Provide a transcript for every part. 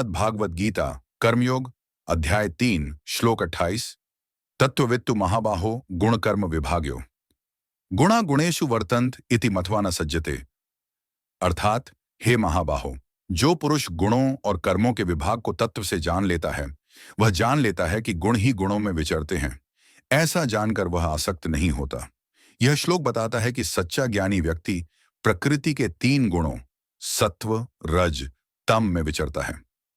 भागवत गीता कर्मयोग अध्याय 3 श्लोक 28 तत्ववित्तु महाबाहो गुण कर्म विभाग्यो गुणा गुणेषु वर्तन्त इति मत्वा न सज्जते। अर्थात हे महाबाहो, जो पुरुष गुणों और कर्मों के विभाग को तत्व से जान लेता है वह जान लेता है कि गुण ही गुणों में विचरते हैं। ऐसा जानकर वह आसक्त नहीं होता। यह श्लोक बताता है कि सच्चा ज्ञानी व्यक्ति प्रकृति के 3 गुणों सत्व, रज, तम में विचरता है।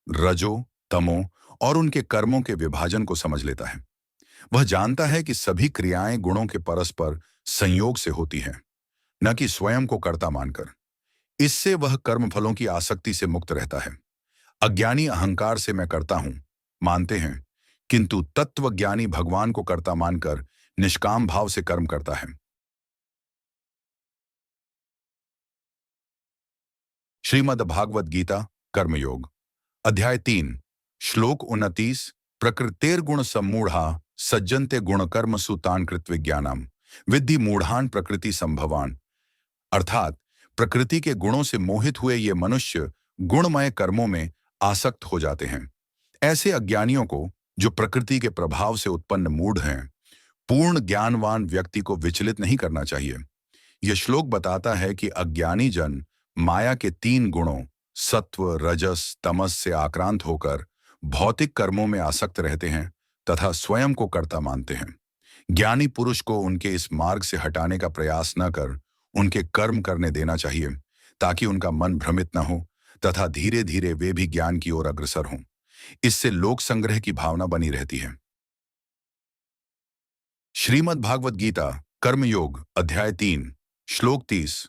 रजो, तमो और उनके कर्मों के विभाजन को समझ लेता है। वह जानता है कि सभी क्रियाएं गुणों के परस्पर संयोग से होती हैं, न कि स्वयं को कर्ता मानकर। इससे वह कर्मफलों की आसक्ति से मुक्त रहता है। अज्ञानी अहंकार से मैं करता हूं मानते हैं, किंतु तत्वज्ञानी भगवान को कर्ता मानकर निष्काम भाव से कर्म करता है। श्रीमद् भागवत गीता कर्मयोग अध्याय 3 श्लोक 29 प्रकृतेर्गुण सम्मूढ़ा सज्जन्ते गुणकर्म सुतान कृत विज्ञानम विद्धि मूढ़ान प्रकृति संभवान। अर्थात प्रकृति के गुणों से मोहित हुए ये मनुष्य गुणमय कर्मों में आसक्त हो जाते हैं। ऐसे अज्ञानियों को, जो प्रकृति के प्रभाव से उत्पन्न मूढ़ हैं, पूर्ण ज्ञानवान व्यक्ति को विचलित नहीं करना चाहिए। यह श्लोक बताता है कि अज्ञानी जन माया के 3 गुणों सत्व, रजस, तमस से आक्रांत होकर भौतिक कर्मों में आसक्त रहते हैं तथा स्वयं को कर्ता मानते हैं। ज्ञानी पुरुष को उनके इस मार्ग से हटाने का प्रयास न कर उनके कर्म करने देना चाहिए, ताकि उनका मन भ्रमित न हो तथा धीरे धीरे वे भी ज्ञान की ओर अग्रसर हों। इससे लोक संग्रह की भावना बनी रहती है। श्रीमद् भागवत गीता कर्मयोग अध्याय 3 श्लोक 30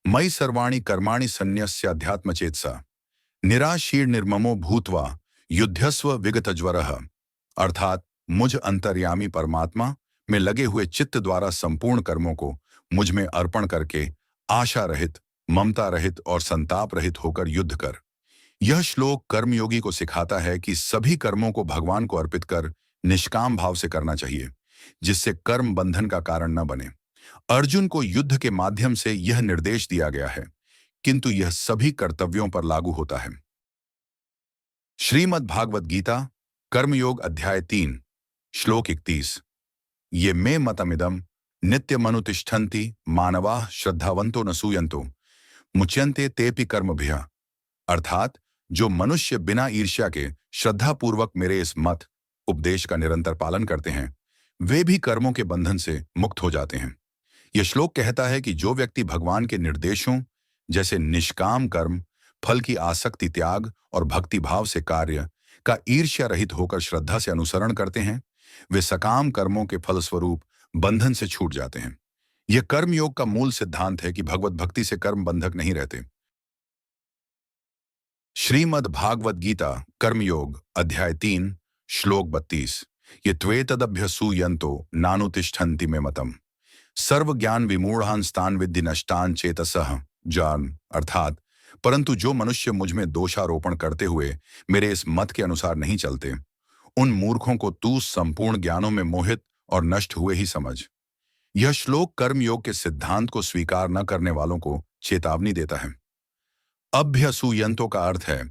मयि सर्वाणि कर्माणि सन्न्यस्य अध्यात्मचेतसा निराशीर निर्ममो भूत्वा युद्धस्व विगतज्वरः। अर्थात मुझ अंतर्यामी परमात्मा में लगे हुए चित्त द्वारा संपूर्ण कर्मों को मुझ में अर्पण करके आशा रहित, ममता रहित और संताप रहित होकर युद्ध कर। यह श्लोक कर्मयोगी को सिखाता है कि सभी कर्मों को भगवान को अर्पित कर निष्काम भाव से करना चाहिए, जिससे कर्म बंधन का कारण न बने। अर्जुन को युद्ध के माध्यम से यह निर्देश दिया गया है, किंतु यह सभी कर्तव्यों पर लागू होता है। श्रीमद् भागवत गीता कर्मयोग अध्याय 3 श्लोक 31 ये मे मतमिदम नित्यमनुतिष्ठन्ति मानवाः श्रद्धावंतो न सूयन्तो मुच्यन्ते तेपि कर्मभ्यः। अर्थात जो मनुष्य बिना ईर्ष्या के श्रद्धापूर्वक मेरे इस मत उपदेश का निरंतर पालन करते हैं, वे भी कर्मों के बंधन से मुक्त हो जाते हैं। यह श्लोक कहता है कि जो व्यक्ति भगवान के निर्देशों जैसे निष्काम कर्म, फल की आसक्ति त्याग और भक्ति भाव से कार्य का ईर्ष्या रहित होकर श्रद्धा से अनुसरण करते हैं, वे सकाम कर्मों के फलस्वरूप बंधन से छूट जाते हैं। यह कर्म योग का मूल सिद्धांत है कि भगवत भक्ति से कर्म बंधक नहीं रहते। श्रीमद् भागवत गीता कर्मयोग अध्याय 3 श्लोक 32 ये त्वेतदभ्यसूयन्तो नानुतिष्ठन्ति मे मतम सर्व ज्ञान विमूढ़ान स्थान विद्धि नष्टान चेतसः जान। अर्थात परंतु जो मनुष्य मुझ में दोषारोपण करते हुए मेरे इस मत के अनुसार नहीं चलते, उन मूर्खों को तू संपूर्ण ज्ञानों में मोहित और नष्ट हुए ही समझ। यह श्लोक कर्मयोग के सिद्धांत को स्वीकार न करने वालों को चेतावनी देता है। अभ्यसूयंतों का अर्थ है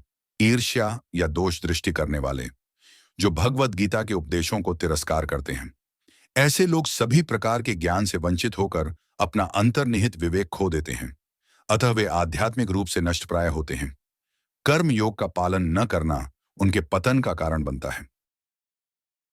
ईर्ष्या या दोष दृष्टि करने वाले, जो भगवत गीता के उपदेशों को तिरस्कार करते हैं। ऐसे लोग सभी प्रकार के ज्ञान से वंचित होकर अपना अंतर्निहित विवेक खो देते हैं, अतः वे आध्यात्मिक रूप से नष्टप्राय होते हैं। कर्म योग का पालन न करना उनके पतन का कारण बनता है।